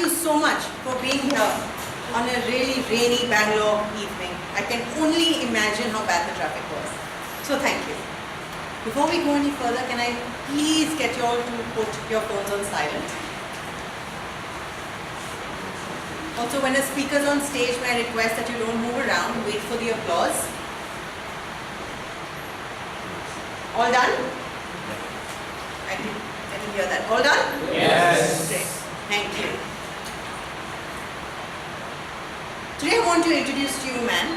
you so much for being here on a really rainy Bangalore evening. I can only imagine how bad the traffic was. So thank you. Before we go any further, can I please get you all to put your phones on silent? Also, when a speaker's on stage, may I request that you don't move around, wait for the applause. All done? I didn't hear that. All done? Yes. Great. Thank you. Today I want to introduce to you a man.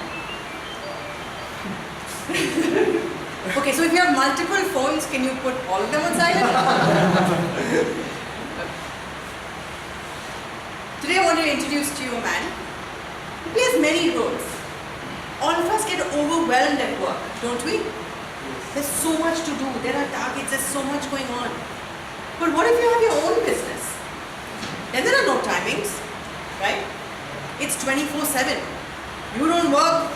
Okay, so if you have multiple phones, can you put all of them on silent? Today I want to introduce to you a man who plays many roles. All of us get overwhelmed at work, don't we? There's so much to do, there are targets, there's so much going on. But what if you have your own business? Then there are no timings, right? It's 24/7. You don't work,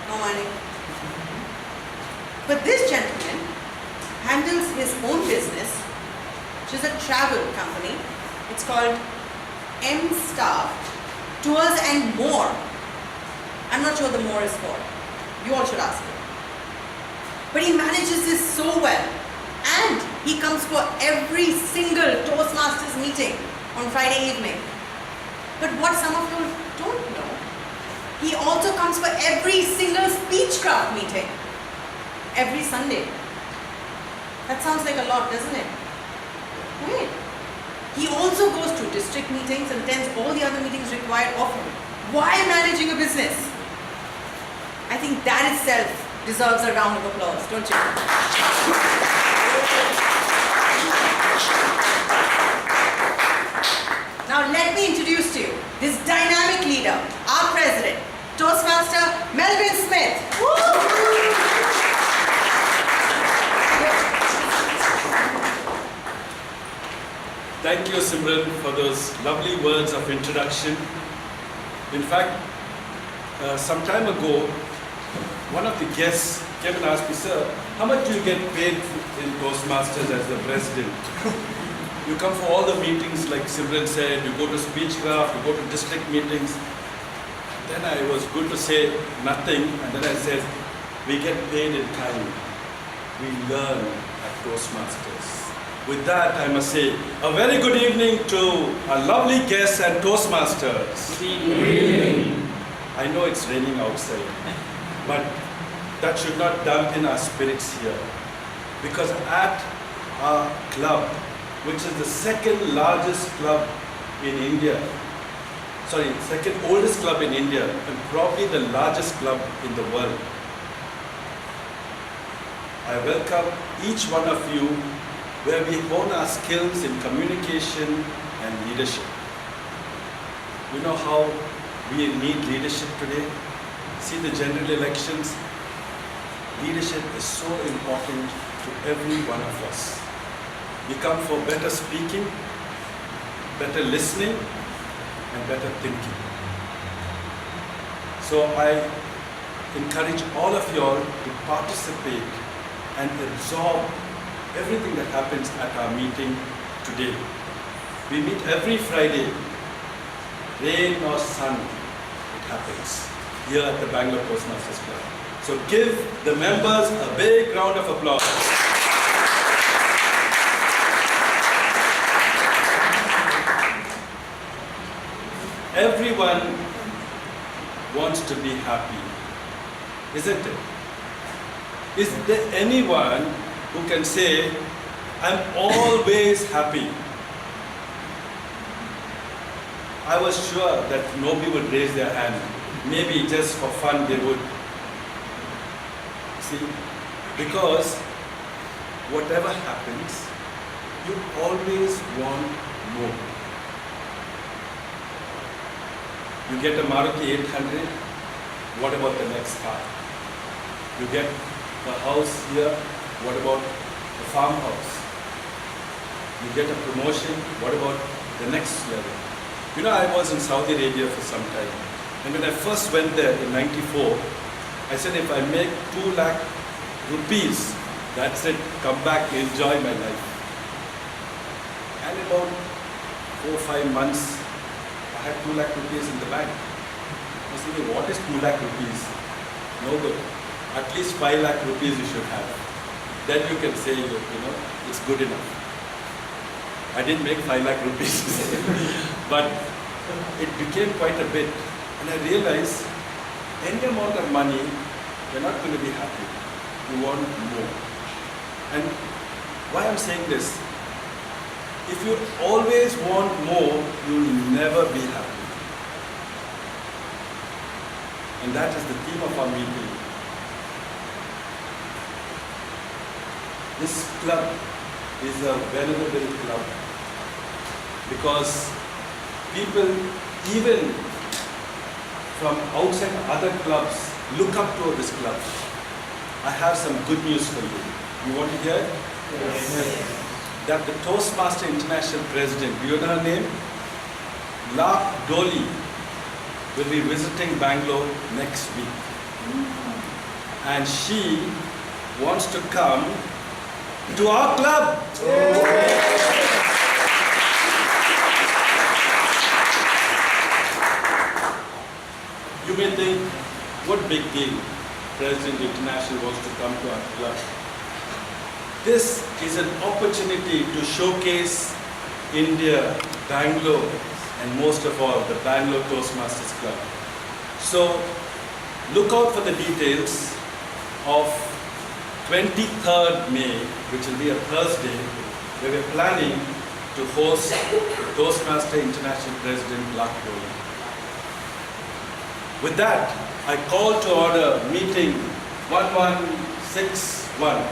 no money. But this gentleman handles his own business, which is a travel company. It's called M-Star Tours and More. I'm not sure the more is for. You all should ask him. But he manages this so well. And he comes for every single Toastmasters meeting on Friday evening. But what some of you don't know, he also comes for every single Speechcraft meeting. Every Sunday. That sounds like a lot, doesn't it? Wait. He also goes to district meetings and attends all the other meetings required of him while managing a business. I think that itself deserves a round of applause, don't you? Now let me introduce to you this dynamic leader, our president, Toastmaster Melvin Smith. Woo! Thank you, Simran, for those lovely words of introduction. In fact, some time ago, one of the guests came and asked me, "Sir, how much do you get paid in Toastmasters as the president? You come for all the meetings, like Simran said, you go to Speechcraft, you go to district meetings." Then I was good to say nothing, and then I said, "We get paid in kind. We learn at Toastmasters." With that, I must say a very good evening to our lovely guests and Toastmasters. Good evening. I know it's raining outside, but that should not dampen our spirits here. Because at our club, which is the second largest club in India, second oldest club in India, and probably the largest club in the world, I welcome each one of you where we hone our skills in communication and leadership. You know how we need leadership today? See the general elections. Leadership is so important to every one of us. We come for better speaking, better listening, and better thinking. So I encourage all of you all to participate and absorb everything that happens at our meeting today. We meet every Friday, rain or sun, it happens here at the Bangalore Toastmasters Club. So give the members a big round of applause. Everyone wants to be happy, isn't it? Is there anyone who can say, "I'm always happy"? I was sure that nobody would raise their hand. Maybe just for fun they would. See, because whatever happens, you always want more. You get a Maruti 800, what about the next car? You get a house here, what about the farmhouse? You get a promotion, what about the next level? You know, I was in Saudi Arabia for some time, and when I first went there in '94, I said, if I make 2 lakh rupees, that's it, come back, enjoy my life. And about 4 or 5 months, I had 2 lakh rupees in the bank. I was thinking, what is 2 lakh rupees? No good. At least 5 lakh rupees you should have. Then you can say, it's good enough. I didn't make 5 lakh rupees, but it became quite a bit. And I realized any amount of money, you're not going to be happy. You want more. And why I'm saying this, if you always want more, you'll never be happy. And that is the theme of our meeting. This club is a venerable club because people, even from outside other clubs, look up to this club. I have some good news for you. You want to hear it? Yes. That the Toastmaster International President, do you know her name? La Doli will be visiting Bangalore next week. And she wants to come to our club. You may think, what big deal? President International wants to come to our club. This is an opportunity to showcase India, Bangalore, and most of all, the Bangalore Toastmasters Club. So, look out for the details of 23rd May, which will be a Thursday, where we're planning to host the Toastmaster International President La Doli. With that, I call to order meeting 1161.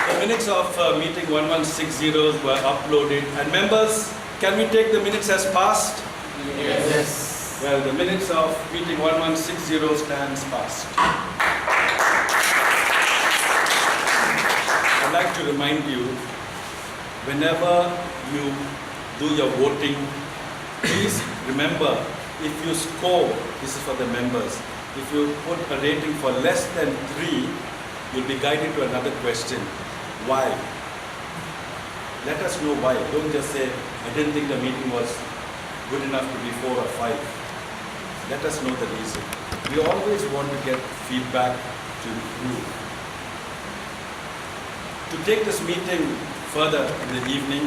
The minutes of meeting 1160 were uploaded. And members, can we take the minutes as passed? Yes. Well, the minutes of meeting 1160 stands passed. I'd like to remind you, whenever you do your voting, please remember, if you score, this is for the members, if you put a rating for less than 3, you'll be guided to another question. Why? Let us know why. Don't just say, I didn't think the meeting was good enough to be 4 or 5. Let us know the reason. We always want to get feedback to improve. To take this meeting further in the evening,